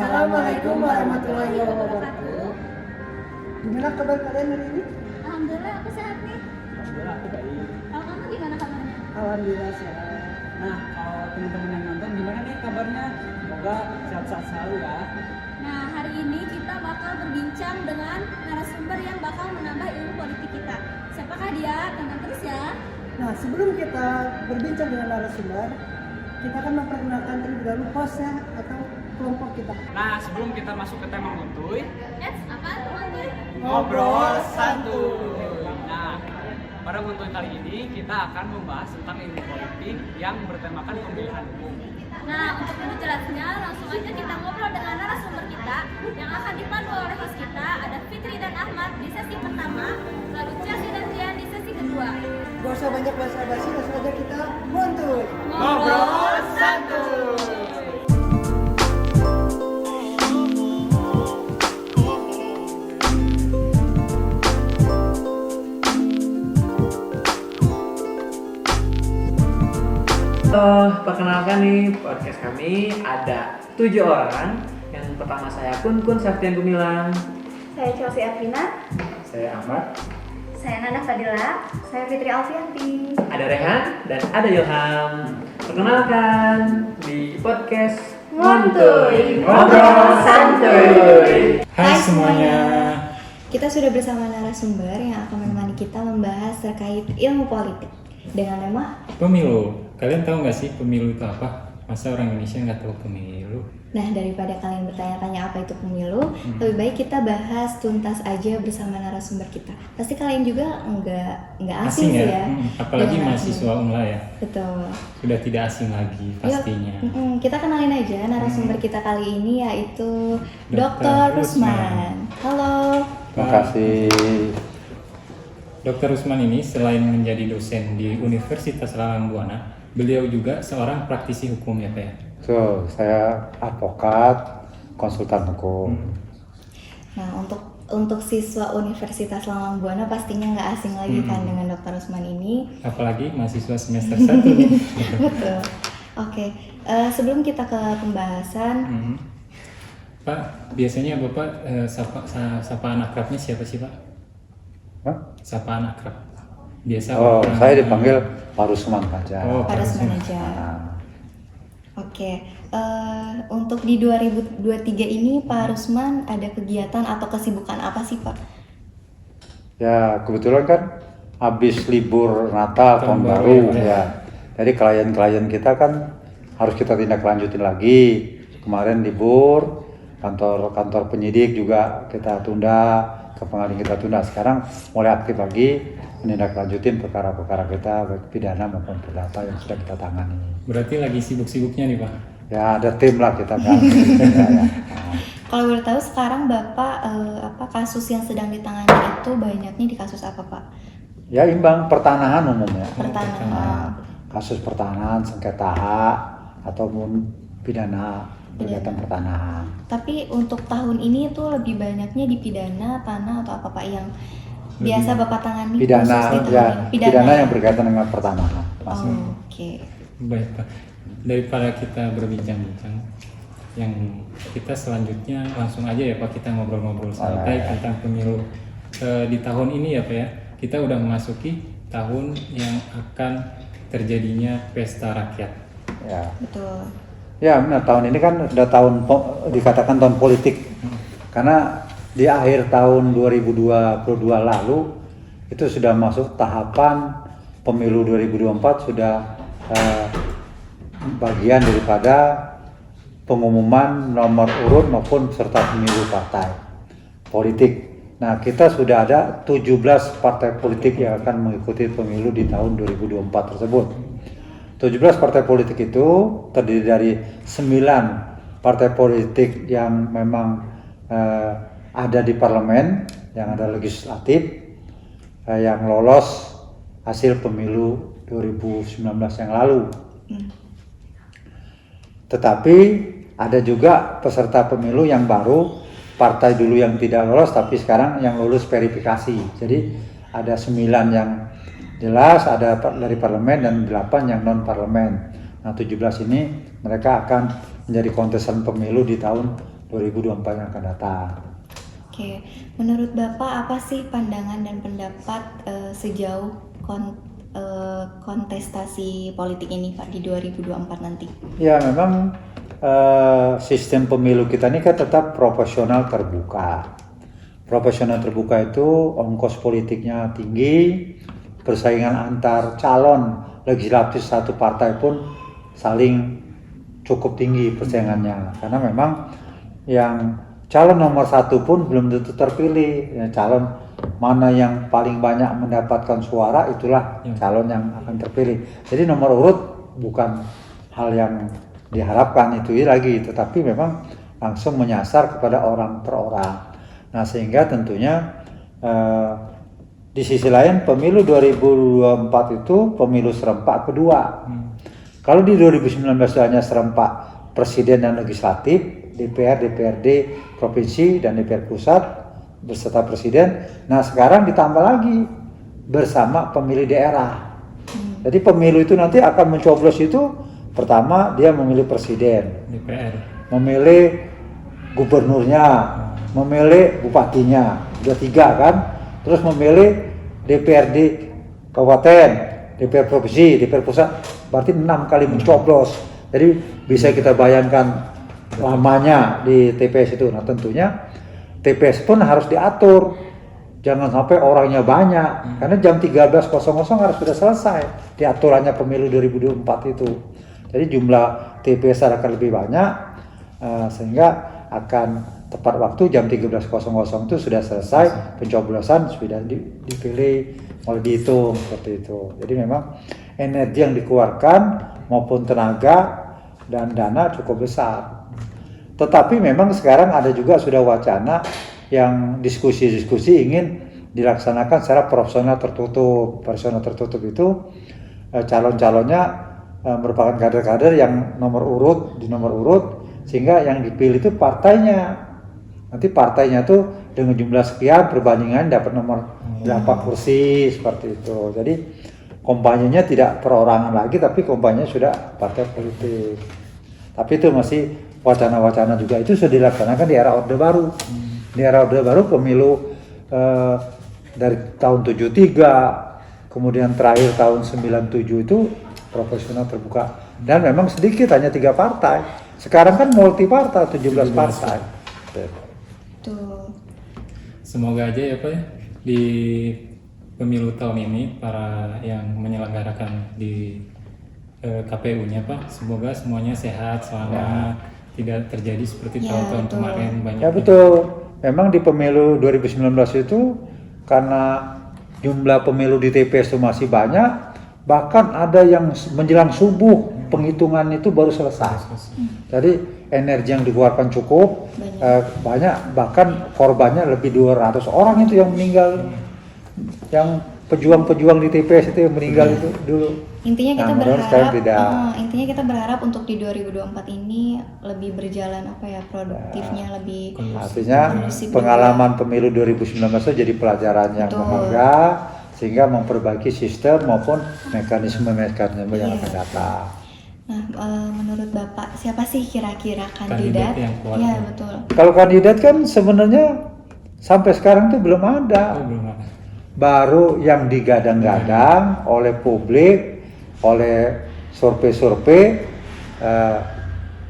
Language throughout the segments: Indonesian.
Assalamualaikum warahmatullahi wabarakatuh. Gimana kabar kalian hari ini? Alhamdulillah aku sehat nih. Alhamdulillah aku baik. Kalau kamu gimana kabarnya? Alhamdulillah sehat. Nah, kalau teman-teman yang nonton gimana nih kabarnya? Semoga sehat-sehat selalu ya. Nah, hari ini kita bakal berbincang dengan narasumber yang bakal menambah ilmu politik kita. Siapakah dia? Tonton terus ya. Nah, sebelum kita berbincang dengan narasumber, kita akan memperkenalkan terlebih dahulu hostnya atau kelompok kita. Nah, sebelum kita masuk ke tema Nguntuy, Apa teman-teman? ngobrol santuy. Nah, pada Nguntuy kali ini kita akan membahas tentang ilmu politik yang bertemakan pemilihan umum. Nah, untuk lebih jelasnya, langsung aja kita ngobrol dengan narasumber kita yang akan dipandu oleh host kita. Ada Fitri dan Ahmad di sesi pertama, lalu Chelsea dan Jian di sesi kedua. Gak usah banyak basa-basi, langsung aja kita ngontul. Ngobrol santuy. Perkenalkan nih, podcast kami ada 7 orang. Yang pertama saya Kun Saftian Gumilang. Saya Chelsea Afina. Saya Ahmad. Saya Nana Fadila. Saya Fitri Alfianti. Ada Rehan dan ada Ilham. Perkenalkan di podcast Ngontuy, Ngobrol Santuy. Hai semuanya. Kita sudah bersama narasumber yang akan menemani kita membahas terkait ilmu politik dengan tema Pemilu. Kalian tahu nggak sih pemilu itu apa? Masa orang Indonesia nggak tahu pemilu? Nah, daripada kalian bertanya-tanya apa itu pemilu, lebih baik kita bahas tuntas aja bersama narasumber kita. Pasti kalian juga nggak asing sih ya. Apalagi Dengan mahasiswa unla ya. Betul. Sudah tidak asing lagi pastinya. Yuk, kita kenalin aja narasumber kita kali ini yaitu Dr. Dr. Rusman. Halo. Terima kasih. Dr. Rusman ini selain menjadi dosen di Universitas Lalang Buana, beliau juga seorang praktisi hukum ya Pak ya? So, saya advokat, konsultan hukum. Nah, untuk siswa Universitas Lalang Buana pastinya nggak asing lagi kan dengan Dr. Rusman ini. Apalagi mahasiswa semester 1 nih. Betul. Oke, sebelum kita ke pembahasan, Pak, biasanya Bapak sapaan akrabnya siapa sih Pak? Hah? Sapaan akrab. Biasa Oh, orang- saya dipanggil Pak Rusman saja. Oh, Pak Rusman aja. Nah, Oke, untuk di 2023 ini Pak Rusman ada kegiatan atau kesibukan apa sih Pak? ya kebetulan kan habis libur Natal tahun baru ya. Jadi klien-klien kita kan harus kita tindak lanjutin lagi. Kemarin libur, kantor penyidik juga kita tunda, ke pengadilan kita tunda. Sekarang mulai aktif lagi menindaklanjutin perkara-perkara kita baik pidana maupun perdata yang sudah kita tangani. Berarti lagi sibuk-sibuknya nih Pak? Ya ada tim lah kita kan. Ya. Kalau boleh tahu sekarang Bapak kasus yang sedang ditangani itu banyaknya di kasus apa Pak? Ya imbang pertanahan umumnya. Pertanahan. Nah, kasus pertanahan, sengketa hak ataupun pidana kegiatan pertanahan. Tapi untuk tahun ini tuh lebih banyaknya di pidana, tanah atau apa Pak yang biasa Bapak tangani? Pidana khusus di ya, tahun ini? pidana yang berkaitan dengan pertanahan. Oh, oke. Baik Pak, daripada kita berbincang-bincang, yang kita selanjutnya langsung aja ya Pak, kita ngobrol-ngobrol santai tentang pemilu di tahun ini ya Pak ya. Kita udah memasuki tahun yang akan terjadinya pesta rakyat. Ya. Betul. Ya, benar, tahun ini kan udah dikatakan tahun politik. Karena di akhir tahun 2022 lalu itu sudah masuk tahapan pemilu 2024 sudah bagian daripada pengumuman nomor urut maupun peserta pemilu partai politik. Nah, kita sudah ada 17 partai politik yang akan mengikuti pemilu di tahun 2024 tersebut. 17 partai politik itu terdiri dari 9 partai politik yang memang ada di parlemen, yang ada legislatif, yang lolos hasil pemilu 2019 yang lalu. Tetapi ada juga peserta pemilu yang baru, partai dulu yang tidak lolos tapi sekarang yang lulus verifikasi. Jadi ada 9 yang jelas, ada dari parlemen dan 8 yang non parlemen. Nah 17 ini mereka akan menjadi kontestan pemilu di tahun 2024 yang akan datang. Oke, menurut Bapak apa sih pandangan dan pendapat sejauh kontestasi politik ini Pak di 2024 nanti? Ya memang sistem pemilu kita ini kan tetap proporsional terbuka. Proporsional terbuka itu ongkos politiknya tinggi, persaingan antar calon legislatif satu partai pun saling cukup tinggi persaingannya. Karena memang yang calon nomor satu pun belum tentu terpilih. Ya, calon mana yang paling banyak mendapatkan suara itulah calon yang akan terpilih. Jadi nomor urut bukan hal yang diharapkan itu lagi, tetapi memang langsung menyasar kepada orang per orang. Nah sehingga tentunya di sisi lain pemilu 2024 itu pemilu serempak kedua. Kalau di 2019 hanya serempak presiden dan legislatif, DPR, DPRD, provinsi dan DPR pusat beserta presiden. Nah sekarang ditambah lagi bersama pemilih daerah. Jadi pemilu itu nanti akan mencoblos itu pertama dia memilih presiden, DPR, memilih gubernurnya, memilih bupatinya, udah 3 kan. Terus memilih DPRD kabupaten, DPR provinsi, DPR pusat, berarti 6 kali mencoblos. Jadi bisa kita bayangkan lamanya di TPS itu. Nah tentunya TPS pun harus diatur, jangan sampai orangnya banyak, karena jam 13.00 harus sudah selesai diaturannya pemilu 2024 itu. Jadi jumlah TPS akan lebih banyak, sehingga akan tepat waktu jam 13.00 itu sudah selesai pencoblosan, sudah dipilih, mulai dihitung seperti itu. Jadi memang energi yang dikeluarkan maupun tenaga dan dana cukup besar. Tetapi memang sekarang ada juga sudah wacana yang diskusi-diskusi ingin dilaksanakan secara profesional tertutup. Profesional tertutup itu calon-calonnya merupakan kader-kader yang nomor urut, sehingga yang dipilih itu partainya. Nanti partainya tuh dengan jumlah sekian perbandingan dapat nomor berapa kursi seperti itu. Jadi kampanyenya tidak perorangan lagi, tapi kampanyenya sudah partai politik. Tapi itu masih wacana-wacana juga, itu sudah dilaksanakan di era Orde Baru. Di era Orde Baru pemilu dari tahun 73, kemudian terakhir tahun 97 itu proporsional terbuka. Dan memang sedikit, hanya 3 partai. Sekarang kan multi partai, 17 partai. Tuh. Semoga aja ya Pak ya, di pemilu tahun ini para yang menyelenggarakan di KPU-nya Pak, semoga semuanya sehat, selamat, tidak terjadi seperti tahun-tahun kemarin banyak. Ya betul. Memang di pemilu 2019 itu karena jumlah pemilu di TPS itu masih banyak, bahkan ada yang menjelang subuh penghitungan itu baru selesai. Jadi energi yang dikeluarkan cukup banyak, bahkan korbannya lebih 200 orang itu yang meninggal, yang pejuang-pejuang di TPS itu yang meninggal itu dulu. Intinya kita berharap intinya kita berharap untuk di 2024 ini lebih berjalan produktifnya, lebih artinya pengalaman pemilu 2019 itu jadi pelajaran yang berharga, sehingga memperbaiki sistem maupun mekanisme yang akan datang. Nah, menurut Bapak siapa sih kira-kira kandidat yang kuat? Ya, betul. Kalau kandidat kan sebenarnya sampai sekarang tuh belum ada. Baru yang digadang-gadang oleh publik, oleh survei-survei,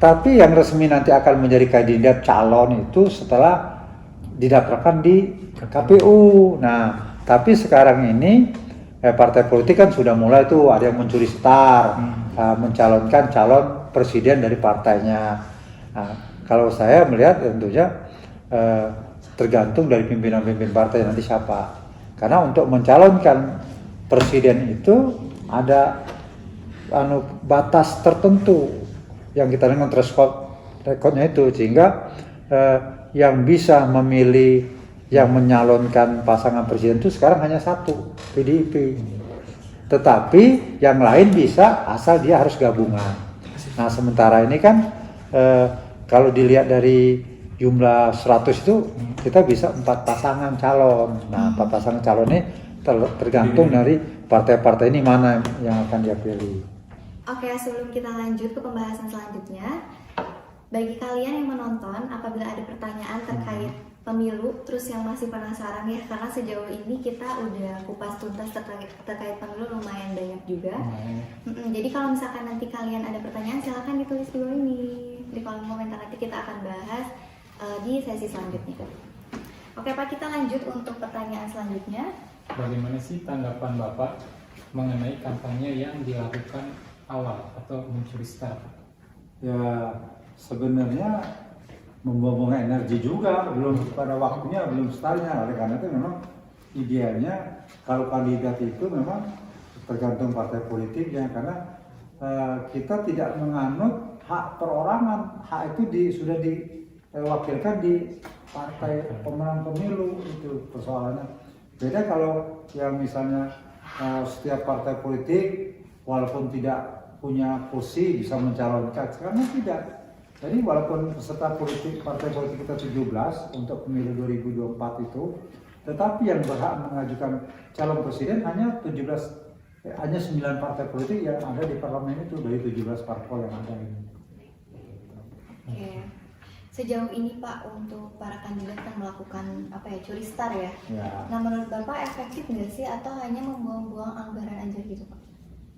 tapi yang resmi nanti akan menjadi kandidat calon itu setelah didaftarkan di KPU. Nah, tapi sekarang ini partai politik kan sudah mulai tuh ada yang mencuri star, mencalonkan calon presiden dari partainya. Nah, kalau saya melihat tentunya tergantung dari pimpinan-pimpinan partai nanti siapa. Karena untuk mencalonkan presiden itu ada batas tertentu yang kita dengan threshold-nya itu, sehingga yang bisa memilih yang menyalonkan pasangan presiden itu sekarang hanya 1, PDIP. Tetapi yang lain bisa asal dia harus gabungan. Nah sementara ini kan kalau dilihat dari jumlah 100 itu kita bisa 4 pasangan calon. Nah 4 pasangan calon ini tergantung dari partai-partai ini mana yang akan dia pilih. Oke, sebelum kita lanjut ke pembahasan selanjutnya, bagi kalian yang menonton, apabila ada pertanyaan terkait pemilu, terus yang masih penasaran ya, karena sejauh ini kita udah kupas tuntas terkait pemilu lumayan banyak juga. Jadi kalau misalkan nanti kalian ada pertanyaan, silahkan ditulis di bawah ini di kolom komentar, nanti kita akan bahas di sesi selanjutnya. Oke Pak, kita lanjut untuk pertanyaan selanjutnya. Bagaimana sih tanggapan Bapak mengenai kampanye yang dilakukan awal atau mencuri start? Ya sebenarnya membuang energi juga, belum pada waktunya, belum startnya. Oleh karena itu memang idealnya kalau kandidat itu memang tergantung partai politiknya, karena kita tidak menganut hak perorangan. Hak itu sudah diwakilkan di partai pemenang pemilu, itu persoalannya. Beda kalau yang misalnya setiap partai politik walaupun tidak punya kursi bisa mencalonkan, sekarang tidak. Jadi walaupun peserta politik partai politik kita 17 untuk pemilu 2024 itu, tetapi yang berhak mengajukan calon presiden hanya 9 partai politik yang ada di parlemen itu dari 17 parpol yang ada ini. Oke. Sejauh ini Pak, untuk para kandidat kan melakukan curi star ya. Nah menurut Bapak efektif nggak sih atau hanya membuang-buang anggaran aja gitu Pak?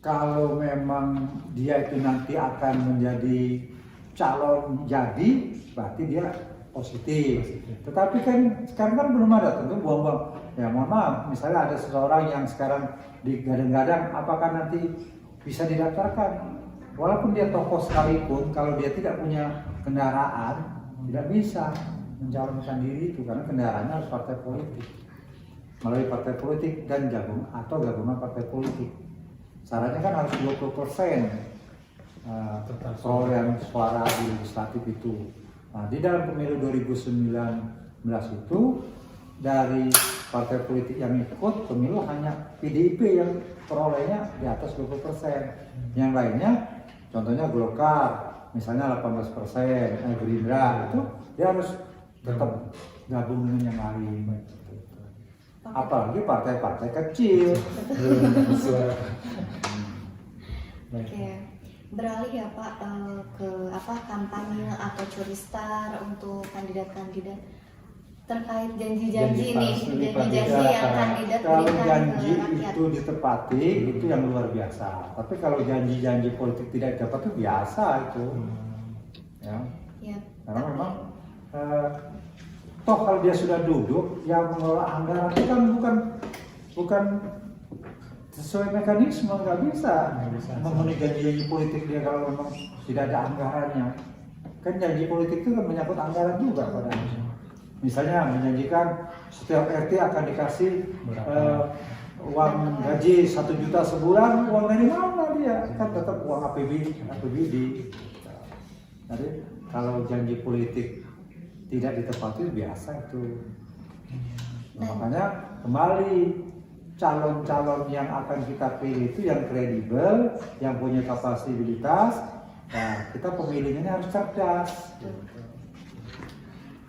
Kalau memang dia itu nanti akan menjadi calon jadi, berarti dia positif. Tetapi kan sekarang kan belum ada, tentu buang-buang. Ya mohon maaf, misalnya ada seseorang yang sekarang digadang-gadang, apakah nanti bisa didaftarkan? Walaupun dia tokoh sekalipun, kalau dia tidak punya kendaraan, tidak bisa mencalonkan diri itu, karena kendaraannya harus partai politik, melalui partai politik dan gabungan partai politik. Syaratnya kan harus 20% perolehan suara di legislatif itu. Nah, di dalam pemilu 2019 itu dari partai politik yang ikut pemilu hanya PDIP yang perolehnya di atas 20%. Yang lainnya, contohnya Golkar, misalnya 18%, Gerindra itu dia harus tetap gabung dengan yang lain. Apalagi partai-partai kecil. Oke, beralih ya Pak ke kampanye atau curi star untuk kandidat-kandidat terkait janji-janji nih, janji-janji yang kandidat kalau berikan janji ke rakyat. itu ditepati itu yang luar biasa. Tapi kalau janji-janji politik tidak ditepati itu biasa itu. Ya. Karena memang toh kalau dia sudah duduk, yang mengelola anggaran itu kan bukan sesuai mekanisme, nggak bisa memenuhi janji-janji politik dia kalau memang tidak ada anggarannya. Kan janji politik itu kan menyangkut anggaran juga padahal. Misalnya menjanjikan setiap RT akan dikasih uang gaji 1 juta sebulan, uang dari mana dia? Kan tetap uang APBD. Jadi kalau janji politik tidak ditepati biasa itu. Makanya kembali calon-calon yang akan kita pilih itu yang kredibel, yang punya kapasitas. Nah, kita pemilihnya harus cerdas.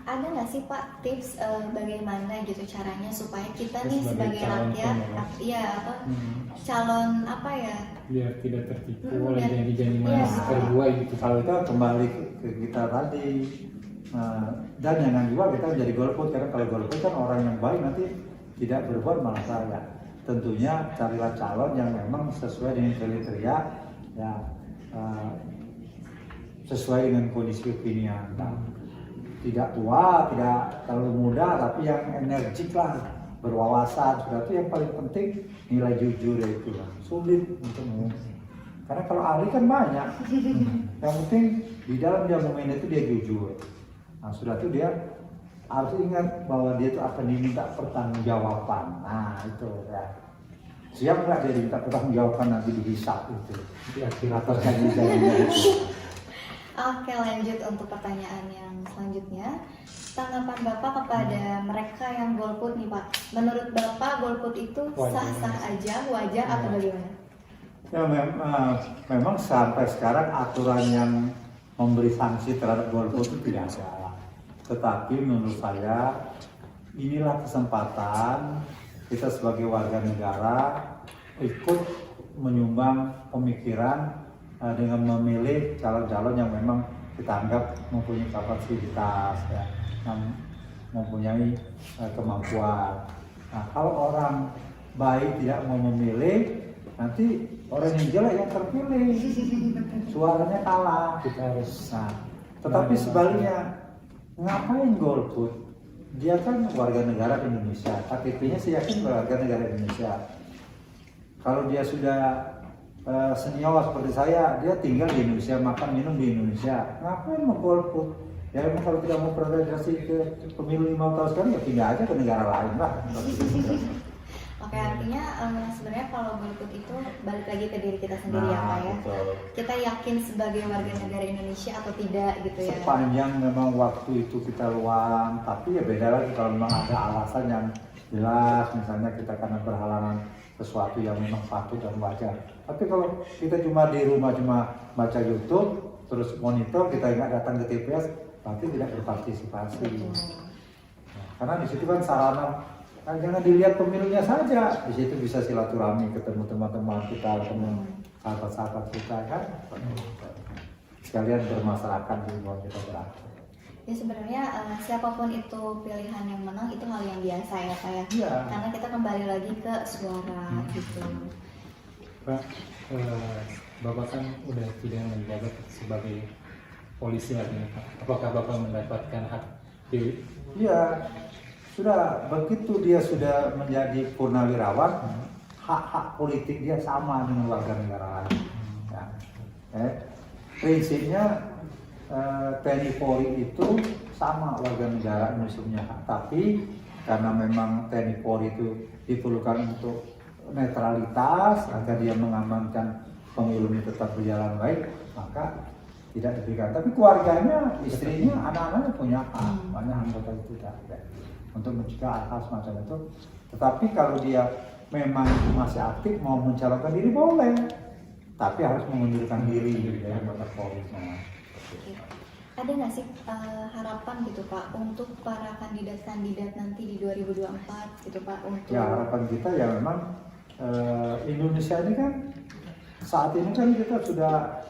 Ada nggak sih Pak tips bagaimana gitu caranya supaya kita nih sebagai rakyat, calon biar tidak tertipu oleh janji-janji manis terbuai gitu. Kalau itu kembali ke kita tadi, dan jangan juga kita menjadi golput, karena kalau golput kan orang yang baik nanti tidak berbuat malah salah. Tentunya carilah calon yang memang sesuai dengan kriteria, ya sesuai dengan kondisi kekinian. Tidak tua, tidak terlalu muda, tapi yang energik lah, berwawasan. Sudah itu yang paling penting, nilai jujur itu lah. Sulit untuk karena kalau ahli kan banyak. Yang penting di dalam dia memimpin itu dia jujur. Nah sudah itu dia harus ingat bahwa dia itu akan diminta pertanggungjawaban. Nah itu ya. Siap nggak dia diminta pertanggungjawaban nanti dihisap itu di atas janji-janjinya itu. Oke, lanjut untuk pertanyaan yang selanjutnya. Tanggapan Bapak kepada mereka yang golput nih Pak. Menurut Bapak golput itu sah-sah aja, wajar atau bagaimana? Ya memang sampai sekarang aturan yang memberi sanksi terhadap golput itu tidak ada. Tetapi menurut saya inilah kesempatan kita sebagai warga negara ikut menyumbang pemikiran dengan memilih calon-calon yang memang kita anggap mempunyai kapasitas, ya, mempunyai kemampuan. Nah, kalau orang baik tidak mau memilih, nanti orang yang jelek yang terpilih, suaranya kalah. Kita harus. Nah, tetapi sebaliknya, ngapain golput? Dia kan warga negara Indonesia, KTP-nya saya yakin warga negara Indonesia. Kalau dia sudah senior seperti saya, dia tinggal di Indonesia, makan minum di Indonesia, ngapain mau golput? Ya memang kalau tidak mau berorientasi ke pemilu 5 tahun sekali, ya pindah aja ke negara lain lah. Oke, artinya sebenarnya kalau golput itu balik lagi ke diri kita sendiri ya Pak ya. Betul. Kita yakin sebagai warga negara Indonesia atau tidak gitu ya. Sepanjang memang waktu itu kita luang, tapi ya beda lagi kalau memang ada alasan yang jelas, misalnya kita karena berhalangan sesuatu yang memang patut dan wajar. Tapi kalau kita cuma di rumah cuma baca YouTube, terus monitor, kita nggak datang ke TPS, berarti tidak berpartisipasi. Nah, karena di situ kan sarana, kan jangan dilihat pemilunya saja, di situ bisa silaturahmi, ketemu teman-teman kita, ketemu sahabat-sahabat kita kan, sekalian bermasyarakat di luar kita berada. Ya sebenarnya siapapun itu pilihan yang menang itu hal yang biasa ya Pak ya. Iya. Karena kita kembali lagi ke suara gitu. Pak, Bapak kan udah tidak menjabat sebagai polisi lagi nih Pak. Apakah Bapak mendapatkan hak pilih? Iya, sudah begitu dia sudah menjadi purnawirawan, hak-hak politik dia sama dengan warga negara lain. Ya. Prinsipnya TNI Polri itu sama warga negara Indonesia punya hak, tapi karena memang TNI Polri itu diperlukan untuk netralitas agar dia mengamankan pemilu ini tetap berjalan baik, maka tidak diberikan. Tapi keluarganya, istrinya, anak-anaknya punya hak, banyak anggota itu tidak untuk mencegah hal semacam itu. Tetapi kalau dia memang masih aktif mau mencalonkan diri boleh, tapi harus mengundurkan diri dari anggota Polri. Ada nggak sih harapan gitu Pak untuk para kandidat-kandidat nanti di 2024 gitu Pak untuk? Ya harapan kita ya memang Indonesia ini kan saat ini kan kita sudah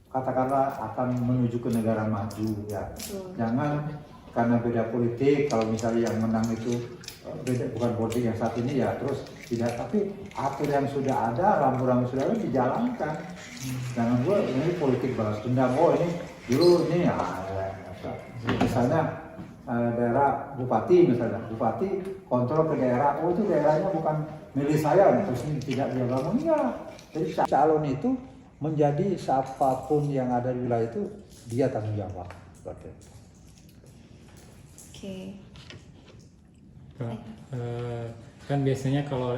katakanlah akan menuju ke negara maju ya. Betul. Jangan karena beda politik, kalau misalnya yang menang itu beda, bukan politik yang saat ini ya terus tidak, tapi atur yang sudah ada, rambu-rambu sudah ada dijalankan. Jangan gue ini politik balas dendam, oh ini dulu ini ya, misalnya daerah bupati misalnya, bupati kontrol ke daerah, oh itu daerahnya bukan milik saya, terus ini tidak dia bangun ya. Jadi calon itu menjadi siapapun yang ada di wilayah itu dia tanggung jawab. Oke. Pak, kan biasanya kalau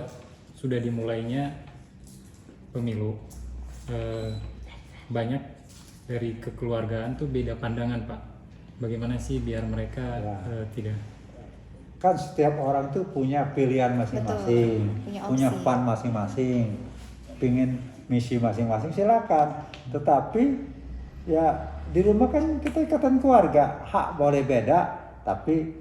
sudah dimulainya pemilu, banyak dari kekeluargaan tuh beda pandangan Pak. Bagaimana sih biar mereka tidak? Kan setiap orang tuh punya pilihan masing-masing, Betul, punya opsi. pan masing-masing, pingin misi masing-masing silakan. Tetapi ya di rumah kan kita ikatan keluarga, hak boleh beda, tapi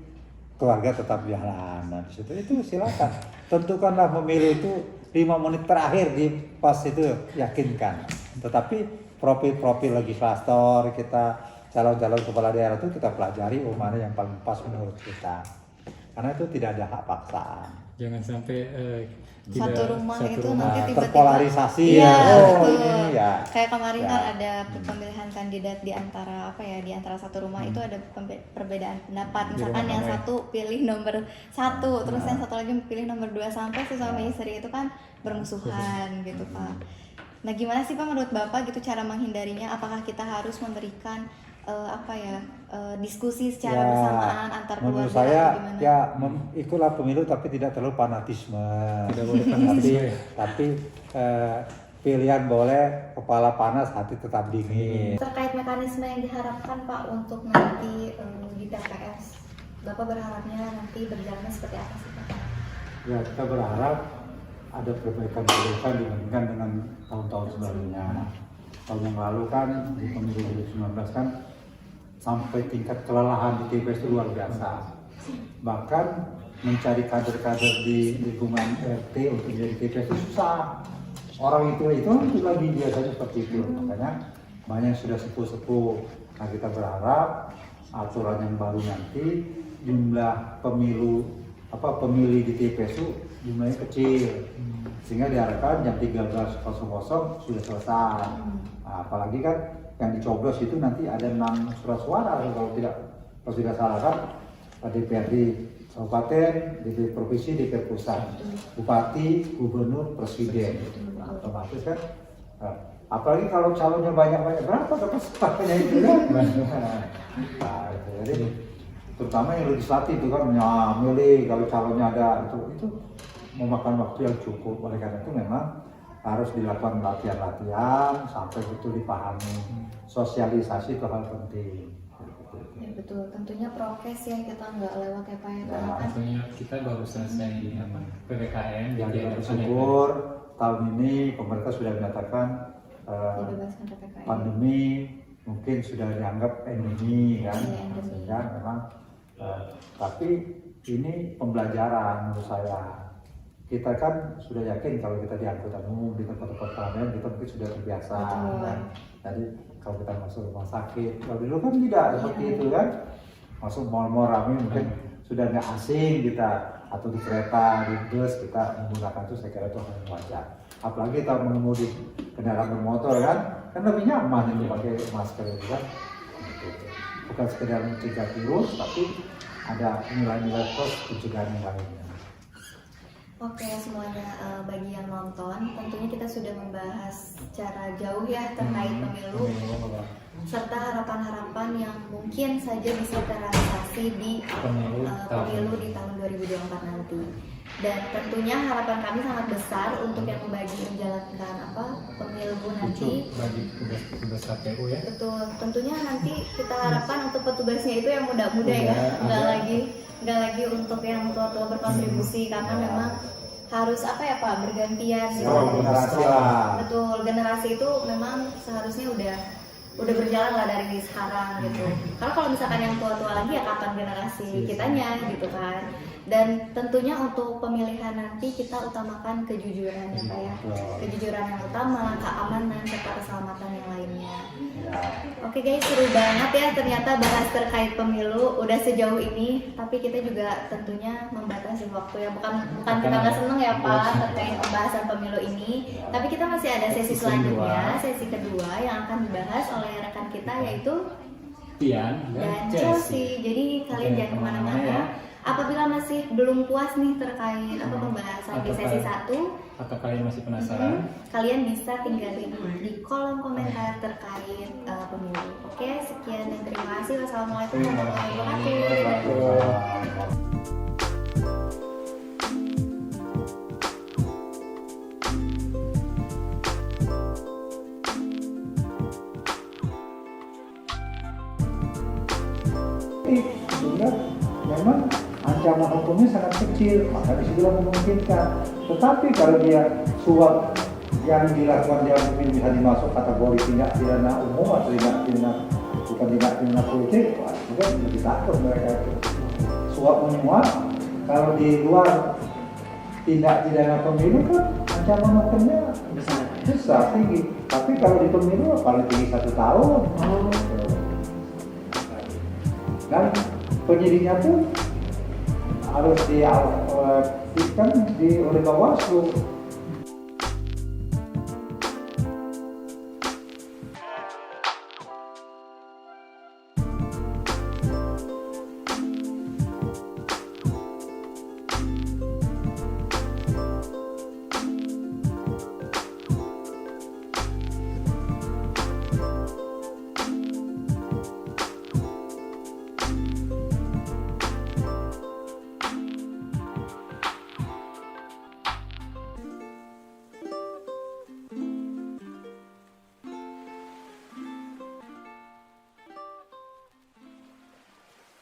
keluarga tetap jalan. Nah, di situ itu silakan. Tentukanlah pemilu itu 5 menit terakhir di pas itu yakinkan. Tetapi profil-profil legislator kita, calon-calon kepala daerah itu kita pelajari mana yang paling pas menurut kita. Karena itu tidak ada hak paksaan. Jangan sampai Satu rumah itu nanti tiba-tiba terpolarisasi Iya, oh betul. ini ya. Kayak kemarin Ya. kan ada pemilihan kandidat di antara di antara satu rumah itu ada perbedaan pendapat. Misalkan rumah yang ramai. satu pilih nomor 1, terus yang satu lagi pilih nomor 2 sampai suami istri itu kan bermusuhan gitu Pak. Nah gimana sih Pak menurut Bapak gitu cara menghindarinya? Apakah kita harus memberikan diskusi secara bersamaan antar keluarga Menurut saya atau gimana? ya ikutlah pemilu tapi tidak terlalu fanatisme. Tidak boleh fanatisme ya? Tapi pilihan boleh, kepala panas hati tetap dingin. Terkait mekanisme yang diharapkan Pak untuk nanti di TPS, Bapak berharapnya nanti berjalan seperti apa sih Pak? Ya kita berharap ada perbaikan-perbaikan dibandingkan dengan tahun-tahun sebelumnya. Tahun yang lalu kan di pemilu 2019 kan sampai tingkat kelelahan di TPS itu luar biasa. Bahkan mencari kader-kader di lingkungan RT untuk menjadi TPS itu susah. Orang itu lagi biasanya seperti itu. Makanya banyak yang sudah sepuh-sepuh Nah kita berharap aturan yang baru nanti jumlah pemilih di TPSU jumlahnya kecil, sehingga diharapkan jam 13.00 sudah selesai. Nah, apalagi kan yang dicoblos itu nanti ada 6 surat suara kalau tidak salah kan, DPRD kabupaten, DPRD provinsi, DPRD pusat, bupati, gubernur, presiden, otomatis kan. Apalagi kalau calonnya banyak-banyak, berapa dapat suaranya itu kan? Nah, jadi terutama yang legislatif itu kan milih kalau calonnya ada itu memakan waktu yang cukup. Oleh karena itu memang harus dilakukan latihan-latihan sampai betul dipahami, sosialisasi itu hal penting. Ya, betul, tentunya prokes ya, kita nggak lewat ya Pak ya, karena kan Tentunya kita baru selesai PPKM, Jadi bersyukur tahun ini pemerintah sudah menyatakan dibebaskan PPKM. pandemi mungkin sudah dianggap endemi kan, Iya, endemi. sehingga memang tapi ini pembelajaran menurut saya. Kita kan sudah yakin kalau kita di angkutan umum, di tempat-tempat keramaian kita mungkin sudah terbiasa kan. Jadi kalau kita masuk rumah sakit, kalau dulu kan tidak seperti itu kan, masuk mal-mal ramai mungkin sudah nggak asing kita, atau di kereta, di bus kita menggunakan itu, saya kira itu hal yang wajar. Apalagi kita mengemudi kendaraan bermotor kan lebih nyaman itu pakai masker itu kan. Bukan sekedar mencegah virus, tapi ada nilai-nilai plus pencegahan yang lainnya. Oke semuanya, bagi yang nonton, tentunya kita sudah membahas secara jauh ya terkait pemilu, serta harapan-harapan yang mungkin saja bisa terrealisasi di pemilu di tahun 2024 nanti. Dan tentunya harapan kami sangat besar untuk yang menjalankan pemilu nanti. bagi tugas KPU ya. Betul, tentunya nanti kita harapkan untuk petugasnya itu yang muda-muda ya, nggak lagi untuk yang tua-tua berkontribusi, karena memang harus Pak, bergantian gitu. Generasi lah. Betul, generasi itu memang seharusnya udah berjalan lah dari sekarang gitu. Karena kalau misalkan yang tua-tua lagi ya kapan generasi kitanya gitu kan. Dan tentunya untuk pemilihan nanti kita utamakan kejujuran ya Pak ya. Kejujuran yang utama, keamanan serta keselamatan yang lainnya. Oke guys, seru banget ya ternyata bahas terkait pemilu udah sejauh ini, tapi kita juga tentunya membatasi waktu ya, bukan kita nggak seneng ya Pak terkait pembahasan pemilu ini, tapi kita masih ada sesi selanjutnya, sesi kedua yang akan dibahas oleh rekan kita yaitu Tian dan Chelsea. Jadi kalian jangan kemana-mana ya. Apabila masih belum puas nih terkait pembahasan di sesi 1, atau kalian masih penasaran, kalian bisa tinggalin di kolom komentar terkait pemilu. Oke, sekian dan terima kasih. Wassalamualaikum warahmatullahi wabarakatuh. Sehingga memang ancaman hukumnya sangat kecil, maka disitulah memungkinkan. Tetapi kalau dia suap yang dilakukan dia mungkin bisa dimasuk kategori tindak pidana umum atau tindak pidana politik, juga lebih takut mereka itu. Suap menyuap, kalau di luar tindak pidana pemilu kan ancaman hukumnya besar tinggi. Tapi kalau di pemilu paling tinggi 1 tahun. Dan penyidiknya pun harus oleh Bawaslu